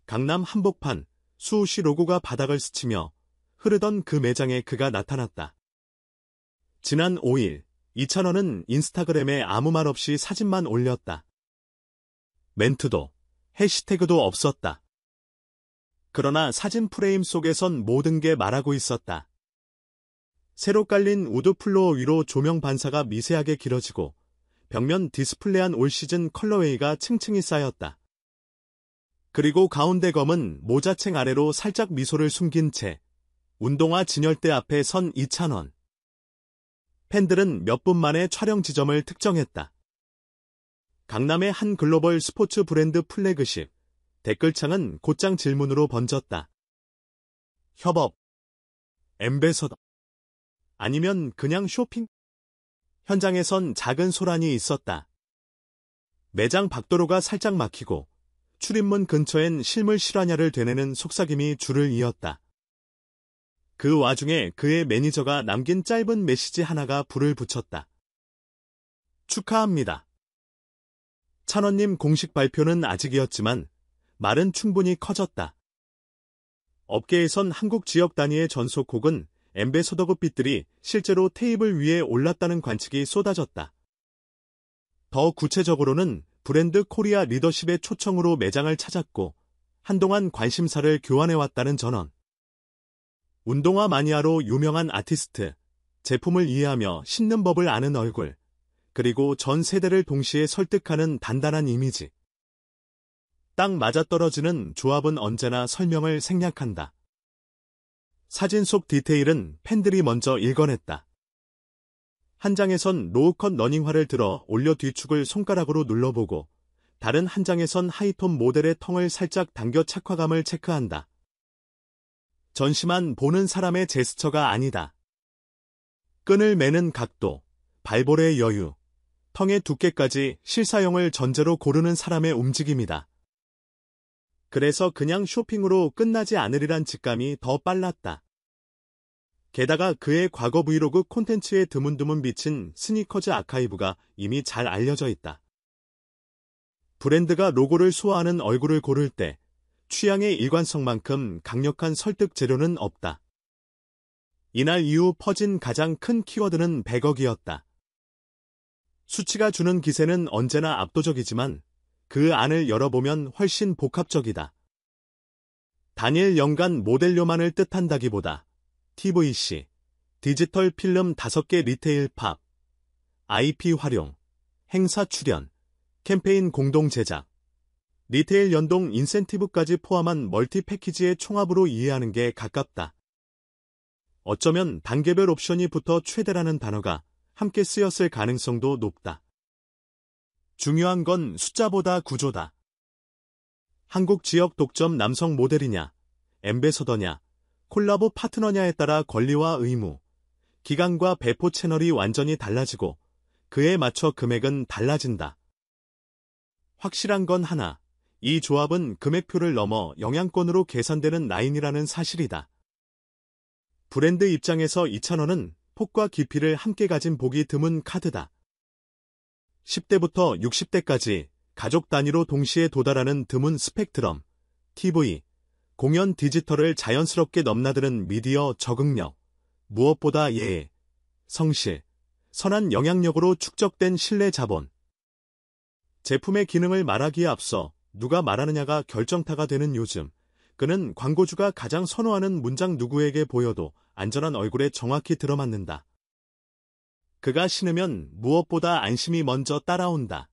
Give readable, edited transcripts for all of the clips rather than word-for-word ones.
강남 한복판, 수호씨 로고가 바닥을 스치며 흐르던 그 매장에 그가 나타났다. 지난 5일, 이찬원은 인스타그램에 아무 말 없이 사진만 올렸다. 멘트도, 해시태그도 없었다. 그러나 사진 프레임 속에선 모든 게 말하고 있었다. 새로 깔린 우드 플로어 위로 조명 반사가 미세하게 길어지고 벽면 디스플레이한 올 시즌 컬러웨이가 층층이 쌓였다. 그리고 가운데 검은 모자챙 아래로 살짝 미소를 숨긴 채 운동화 진열대 앞에 선 이찬원. 팬들은 몇 분 만에 촬영 지점을 특정했다. 강남의 한 글로벌 스포츠 브랜드 플래그십. 댓글창은 곧장 질문으로 번졌다. 협업, 엠베서더, 아니면 그냥 쇼핑? 현장에선 작은 소란이 있었다. 매장 밖도로가 살짝 막히고 출입문 근처엔 실물 실화냐를 되뇌는 속삭임이 줄을 이었다. 그 와중에 그의 매니저가 남긴 짧은 메시지 하나가 불을 붙였다. 축하합니다. 찬원님 공식 발표는 아직이었지만 말은 충분히 커졌다. 업계에선 한국 지역 단위의 전속 혹은 엠베서더급 빛들이 실제로 테이블 위에 올랐다는 관측이 쏟아졌다. 더 구체적으로는 브랜드 코리아 리더십의 초청으로 매장을 찾았고 한동안 관심사를 교환해왔다는 전언. 운동화 마니아로 유명한 아티스트, 제품을 이해하며 신는 법을 아는 얼굴, 그리고 전 세대를 동시에 설득하는 단단한 이미지. 딱 맞아떨어지는 조합은 언제나 설명을 생략한다. 사진 속 디테일은 팬들이 먼저 읽어냈다. 한 장에선 로우컷 러닝화를 들어 올려 뒤축을 손가락으로 눌러보고 다른 한 장에선 하이톤 모델의 텅을 살짝 당겨 착화감을 체크한다. 전시만 보는 사람의 제스처가 아니다. 끈을 매는 각도, 발볼의 여유, 텅의 두께까지 실사용을 전제로 고르는 사람의 움직임이다. 그래서 그냥 쇼핑으로 끝나지 않으리란 직감이 더 빨랐다. 게다가 그의 과거 브이로그 콘텐츠에 드문드문 비친 스니커즈 아카이브가 이미 잘 알려져 있다. 브랜드가 로고를 소화하는 얼굴을 고를 때 취향의 일관성만큼 강력한 설득 재료는 없다. 이날 이후 퍼진 가장 큰 키워드는 100억이었다. 수치가 주는 기세는 언제나 압도적이지만 그 안을 열어보면 훨씬 복합적이다. 단일 연간 모델료만을 뜻한다기보다 TVC, 디지털 필름 5개 리테일 팝, IP 활용, 행사 출연, 캠페인 공동 제작, 리테일 연동 인센티브까지 포함한 멀티 패키지의 총합으로 이해하는 게 가깝다. 어쩌면 단계별 옵션이 붙어 최대라는 단어가 함께 쓰였을 가능성도 높다. 중요한 건 숫자보다 구조다. 한국 지역 독점 남성 모델이냐, 엠베서더냐, 콜라보 파트너냐에 따라 권리와 의무, 기간과 배포 채널이 완전히 달라지고 그에 맞춰 금액은 달라진다. 확실한 건 하나, 이 조합은 금액표를 넘어 영양권으로 계산되는 라인이라는 사실이다. 브랜드 입장에서 이찬원은 폭과 깊이를 함께 가진 보기 드문 카드다. 10대부터 60대까지 가족 단위로 동시에 도달하는 드문 스펙트럼, TV, 공연 디지털을 자연스럽게 넘나드는 미디어 적응력, 무엇보다 예의, 성실, 선한 영향력으로 축적된 신뢰 자본. 제품의 기능을 말하기에 앞서 누가 말하느냐가 결정타가 되는 요즘, 그는 광고주가 가장 선호하는 문장 누구에게 보여도 안전한 얼굴에 정확히 들어맞는다. 그가 신으면 무엇보다 안심이 먼저 따라온다.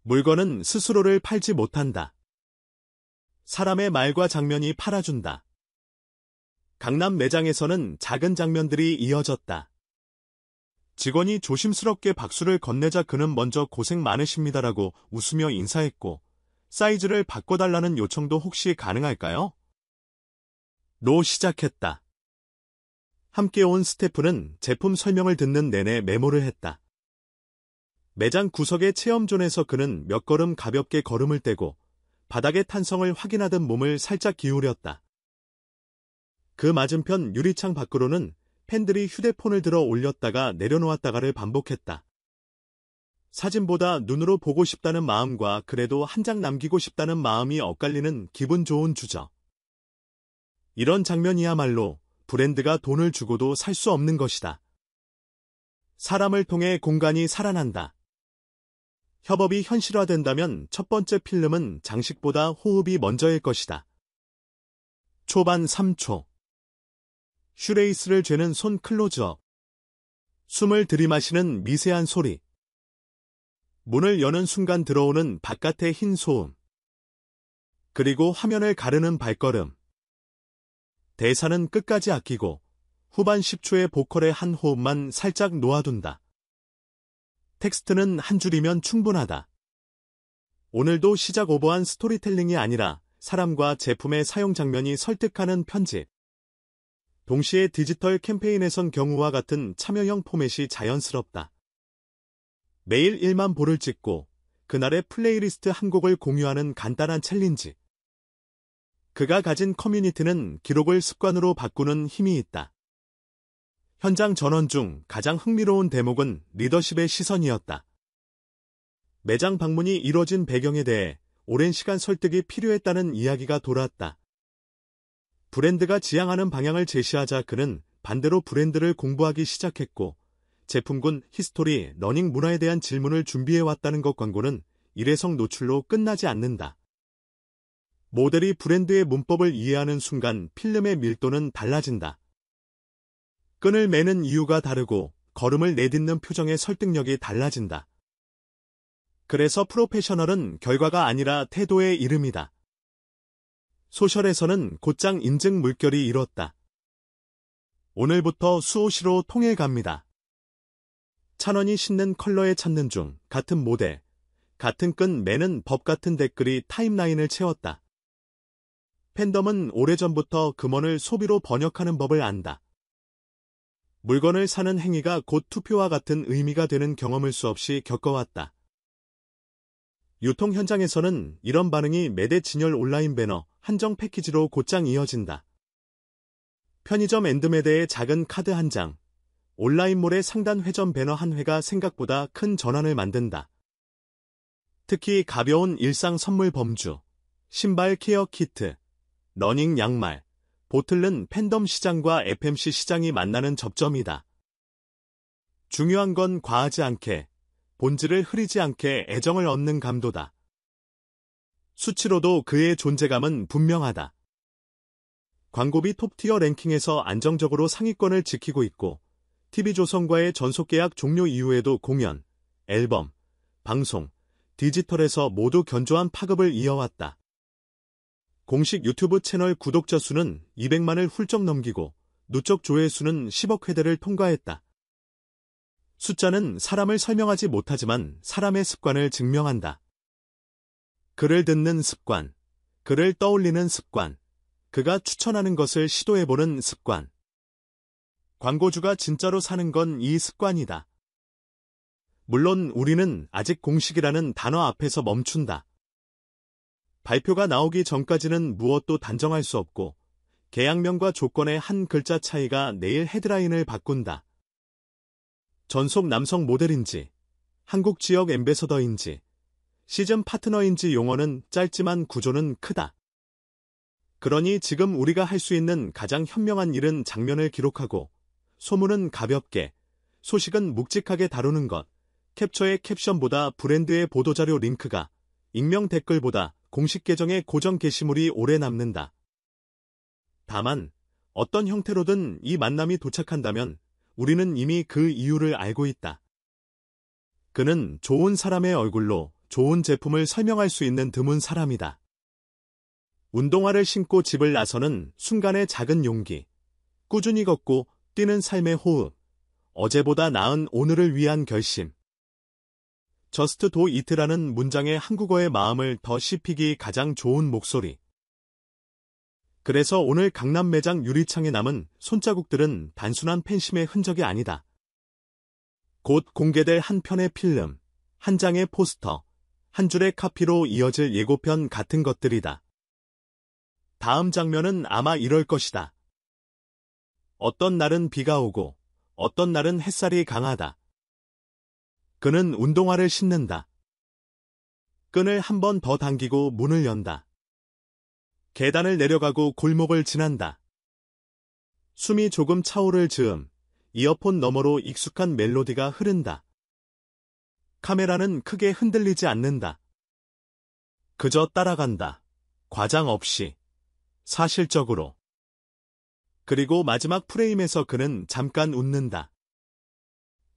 물건은 스스로를 팔지 못한다. 사람의 말과 장면이 팔아준다. 강남 매장에서는 작은 장면들이 이어졌다. 직원이 조심스럽게 박수를 건네자 그는 먼저 고생 많으십니다라고 웃으며 인사했고 사이즈를 바꿔달라는 요청도 혹시 가능할까요? 로 시작했다. 함께 온 스태프는 제품 설명을 듣는 내내 메모를 했다. 매장 구석의 체험존에서 그는 몇 걸음 가볍게 걸음을 떼고 바닥의 탄성을 확인하듯 몸을 살짝 기울였다. 그 맞은편 유리창 밖으로는 팬들이 휴대폰을 들어 올렸다가 내려놓았다가를 반복했다. 사진보다 눈으로 보고 싶다는 마음과 그래도 한 장 남기고 싶다는 마음이 엇갈리는 기분 좋은 주저. 이런 장면이야말로 브랜드가 돈을 주고도 살 수 없는 것이다. 사람을 통해 공간이 살아난다. 협업이 현실화된다면 첫 번째 필름은 장식보다 호흡이 먼저일 것이다. 초반 3초. 슈레이스를 죄는 손 클로즈업. 숨을 들이마시는 미세한 소리. 문을 여는 순간 들어오는 바깥의 흰 소음. 그리고 화면을 가르는 발걸음. 대사는 끝까지 아끼고 후반 10초의 보컬의 한 호흡만 살짝 놓아둔다. 텍스트는 한 줄이면 충분하다. 오늘도 시작 오버한 스토리텔링이 아니라 사람과 제품의 사용 장면이 설득하는 편집. 동시에 디지털 캠페인에선 경우와 같은 참여형 포맷이 자연스럽다. 매일 1만 보를 찍고 그날의 플레이리스트 한 곡을 공유하는 간단한 챌린지. 그가 가진 커뮤니티는 기록을 습관으로 바꾸는 힘이 있다. 현장 전원 중 가장 흥미로운 대목은 리더십의 시선이었다. 매장 방문이 이뤄진 배경에 대해 오랜 시간 설득이 필요했다는 이야기가 돌았다. 브랜드가 지향하는 방향을 제시하자 그는 반대로 브랜드를 공부하기 시작했고 제품군 히스토리, 러닝 문화에 대한 질문을 준비해왔다는 것. 광고는 일회성 노출로 끝나지 않는다. 모델이 브랜드의 문법을 이해하는 순간 필름의 밀도는 달라진다. 끈을 매는 이유가 다르고 걸음을 내딛는 표정의 설득력이 달라진다. 그래서 프로페셔널은 결과가 아니라 태도의 이름이다. 소셜에서는 곧장 인증 물결이 일었다. 오늘부터 수오시로 통일 갑니다. 찬원이 신는 컬러에 찾는 중 같은 모델, 같은 끈 매는 법 같은 댓글이 타임라인을 채웠다. 팬덤은 오래전부터 금원을 소비로 번역하는 법을 안다. 물건을 사는 행위가 곧 투표와 같은 의미가 되는 경험을 수없이 겪어왔다. 유통 현장에서는 이런 반응이 매대 진열 온라인 배너, 한정 패키지로 곧장 이어진다. 편의점 엔드매대의 작은 카드 한 장, 온라인몰의 상단 회전 배너 한 회가 생각보다 큰 전환을 만든다. 특히 가벼운 일상 선물 범주, 신발 케어 키트, 러닝 양말, 보틀은 팬덤 시장과 FMC 시장이 만나는 접점이다. 중요한 건 과하지 않게, 본질을 흐리지 않게 애정을 얻는 감도다. 수치로도 그의 존재감은 분명하다. 광고비 톱티어 랭킹에서 안정적으로 상위권을 지키고 있고, TV조선과의 전속계약 종료 이후에도 공연, 앨범, 방송, 디지털에서 모두 견조한 파급을 이어왔다. 공식 유튜브 채널 구독자 수는 200만을 훌쩍 넘기고 누적 조회수는 10억 회대를 통과했다. 숫자는 사람을 설명하지 못하지만 사람의 습관을 증명한다. 그를 듣는 습관, 그를 떠올리는 습관, 그가 추천하는 것을 시도해보는 습관. 광고주가 진짜로 사는 건 이 습관이다. 물론 우리는 아직 공식이라는 단어 앞에서 멈춘다. 발표가 나오기 전까지는 무엇도 단정할 수 없고 계약명과 조건의 한 글자 차이가 내일 헤드라인을 바꾼다. 전속 남성 모델인지, 한국 지역 앰베서더인지, 시즌 파트너인지 용어는 짧지만 구조는 크다. 그러니 지금 우리가 할 수 있는 가장 현명한 일은 장면을 기록하고 소문은 가볍게, 소식은 묵직하게 다루는 것. 캡처의 캡션보다 브랜드의 보도자료 링크가, 익명 댓글보다 공식 계정의 고정 게시물이 오래 남는다. 다만 어떤 형태로든 이 만남이 도착한다면 우리는 이미 그 이유를 알고 있다. 그는 좋은 사람의 얼굴로 좋은 제품을 설명할 수 있는 드문 사람이다. 운동화를 신고 집을 나서는 순간의 작은 용기, 꾸준히 걷고 뛰는 삶의 호흡, 어제보다 나은 오늘을 위한 결심. 저스트 도 이트라는 문장의 한국어의 마음을 더 씹히기 가장 좋은 목소리. 그래서 오늘 강남 매장 유리창에 남은 손자국들은 단순한 팬심의 흔적이 아니다. 곧 공개될 한 편의 필름, 한 장의 포스터, 한 줄의 카피로 이어질 예고편 같은 것들이다. 다음 장면은 아마 이럴 것이다. 어떤 날은 비가 오고, 어떤 날은 햇살이 강하다. 그는 운동화를 신는다. 끈을 한 번 더 당기고 문을 연다. 계단을 내려가고 골목을 지난다. 숨이 조금 차오를 즈음, 이어폰 너머로 익숙한 멜로디가 흐른다. 카메라는 크게 흔들리지 않는다. 그저 따라간다. 과장 없이. 사실적으로. 그리고 마지막 프레임에서 그는 잠깐 웃는다.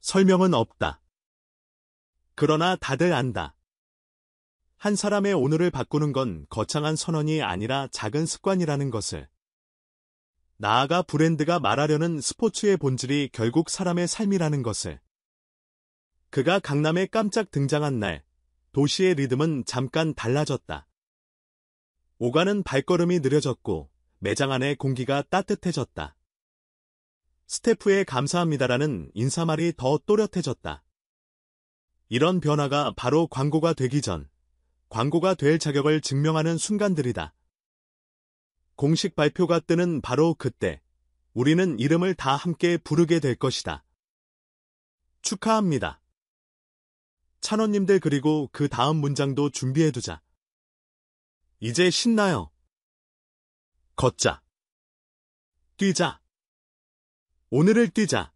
설명은 없다. 그러나 다들 안다. 한 사람의 오늘을 바꾸는 건 거창한 선언이 아니라 작은 습관이라는 것을. 나아가 브랜드가 말하려는 스포츠의 본질이 결국 사람의 삶이라는 것을. 그가 강남에 깜짝 등장한 날, 도시의 리듬은 잠깐 달라졌다. 오가는 발걸음이 느려졌고 매장 안의 공기가 따뜻해졌다. 스태프의 감사합니다라는 인사말이 더 또렷해졌다. 이런 변화가 바로 광고가 되기 전, 광고가 될 자격을 증명하는 순간들이다. 공식 발표가 뜨는 바로 그때, 우리는 이름을 다 함께 부르게 될 것이다. 축하합니다. 찬원님들 그리고 그 다음 문장도 준비해두자. 이제 신나요. 걷자. 뛰자. 오늘을 뛰자.